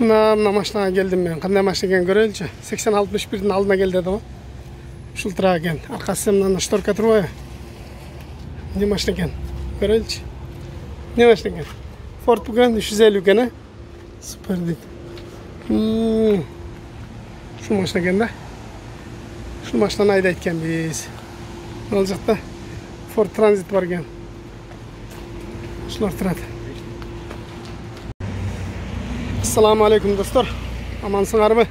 Мына машинаға келдім мен. Қандай машина екенін көрелікші. 80-61-дің алдына келді еді ғой. Шылтырақ екен. Арқасы мына шторка тұр ғой. Не машина екен? Көрелікші. Не машина екен? Ford Bugatti 350 екен, Супер дейді. Şu машина екен да. Şu машинаны айдайды екен біз. Ол жақта Ford Transit бар екен. Шылар тұрады. Assalamu alaikum dostlar. Amansыңарбы?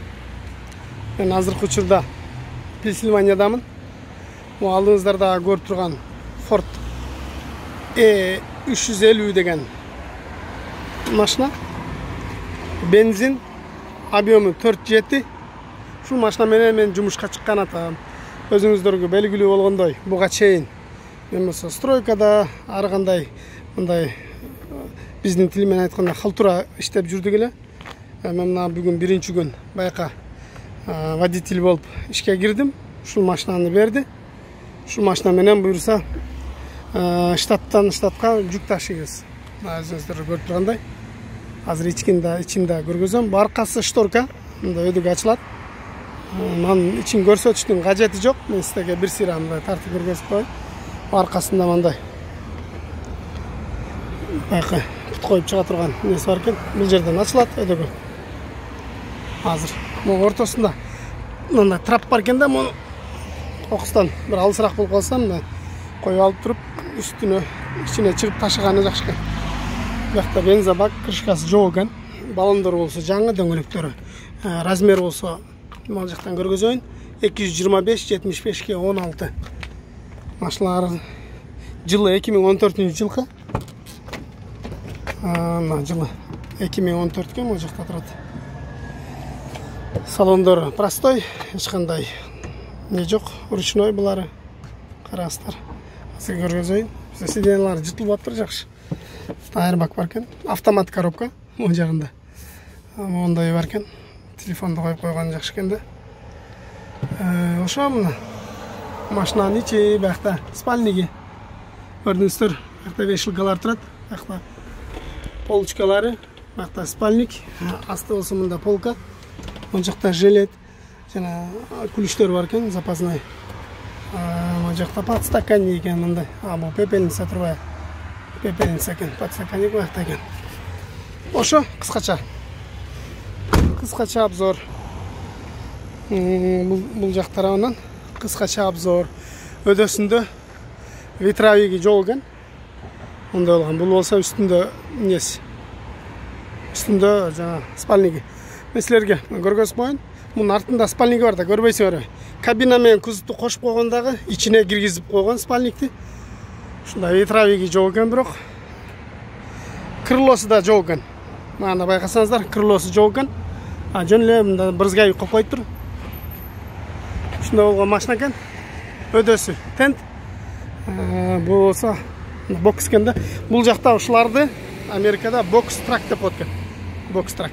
Мен азыркы учурда Пенсильваниядамын. Алдыңыздарда көрүп турган Ford E350 деген машина. Бензин, объемы 4-7. Ушул машина менен мен жумушка чыккан атам. Өзүңүздөргө белгилүү болгондой, буга чейин мен болсо стройкада ар кандай мындай биздин тил менен айтканда халтура иштеп жүрдүк эле. Мен мына бүгүн биринчи күн байка водитель болуп ишке кирдим. Ушул машинаны берди. Ушул машина менен буюрса штаттан штатка жүк ташыйбыз. Өзүңүздөр көрүп тургандай. Азыр ичинде көргөзөм. Аркасы шторка, мындай өдүк ачылат. Мен ичин көрсөтүштүн кажети жок. Мен сизге бир сыйра мындай тартып көргөзүп коеюн. Аркасында мындай байка пут коюп чыга турган нерсе бар экен. Бул жерден ачылат өдөгү. Азыр могу ортосунда мындай трап бар экен да, муну кокустан бир алысыраак болуп калсам, мына коюп алып туруп үстүнө ичине чыгып ташыганы жакшы экен. Бакта бензобак крышкасы жок экен. Баллондор болсо жаңы, дөңгөлөктөрү размер болсо мына жактан көргөзөйүн. 225-75 16. Машиналар жылы 2014-жылкы. Мына жылы 2014 мына жакта турат. Салондор простой, эч кандай не жок, ручной булары. Караңыздар. Азыр көргөзөйүн. Сиденьялар жытылып атыр жакшы. Айрбак бар экен. Автомат коробка могу жагында. Мондай бар экен. Телефонду коюп койгон жакшы экен да. Ошо мына машинанын ичи бакта спальниги. Көрдүңүздөр, бакта вешалкалар турат. Бакта полочкалары, бакта спальник, асты болсо мында полка. Мына жакта жилет, жана күлүчтөр бар экен, запасной. Мына жакта подстаканник экен мындай. Бул пепельница турбайбы? Пепельница экен, подстаканник бакта экен. Ошо кыскача обзор. Бул жак тарабынан кыскача обзор. Өдөсүндө ветровиги жок экен. Мындай болгон. Бул болсо үстүндө несі. Үстүндө жана спальниги. Мен силерге көргөзүп коеюн. Мунун артында спальниги бар да, көрбөйсүңөрбү? Кабина менен кузовду кошуп койгондагы ичине киргизип койгон спальникти. Ушундай ветровиги жок экен, бирок крылосу да жок экен. Мана байкасаңыздар, крылосу жок экен. Жөн эле мында брызгай коюп коюптур. Ушундай болгон машина экен. Өдөсү тент. Бул болсо бокс экен да. Бул жакта ушуларды Америкада бокс трак деп коет экен. Бокс трак.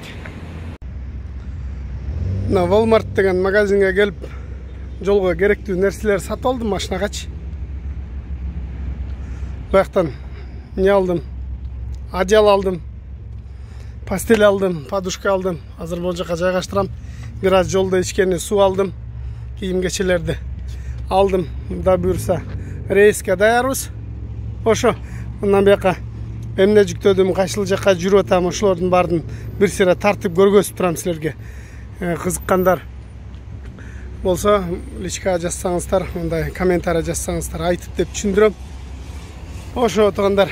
Мына Walmart деген магазинге келип, жолго керектүү нерселер сатып алдым машинагачы. Бактан не алдым? Одеял алдым. Пастель алдым, подушка алдым. Азыр бул жака жайгаштырам. Бир аз жолдо ичкени суу алдым. Кийим кечелерди алдым. Да буюрса рейске даярбыз. Ошо мындан бияка эмне жүктөдүм, кайсыл жака жүрүп атам, ошолордун баарын бир сыйра тартып көргөзүп турам силерге. Кызыккандар болсо личка жазсаңыздар, мындай комментарий жазсаңыздар, айтып деп түшүндүрөм. Ошо отургандар.